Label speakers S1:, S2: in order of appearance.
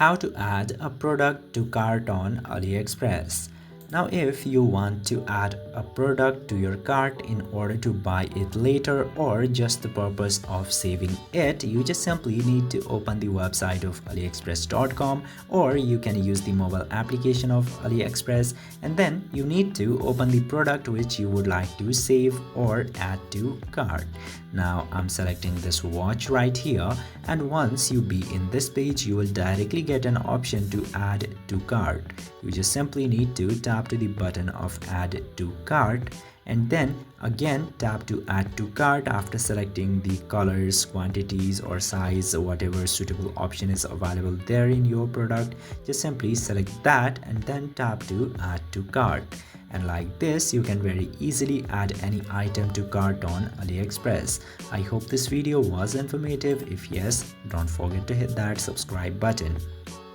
S1: How to add a product to cart on AliExpress. Now if you want to add a product to your cart in order to buy it later or just the purpose of saving it, you just simply need to open the website of aliexpress.com, or you can use the mobile application of AliExpress, and then you need to open the product which you would like to save or add to cart. Now I'm selecting this watch right here, and once you be in this page, you will directly get an option to add to cart. You just simply need to tap to the button of add to cart, and then again tap to add to cart. After selecting the colors, quantities or size, whatever suitable option is available there in your product, just simply select that and then tap to add to cart. And like this, you can very easily add any item to cart on AliExpress. I hope this video was informative. If yes, don't forget to hit that subscribe button.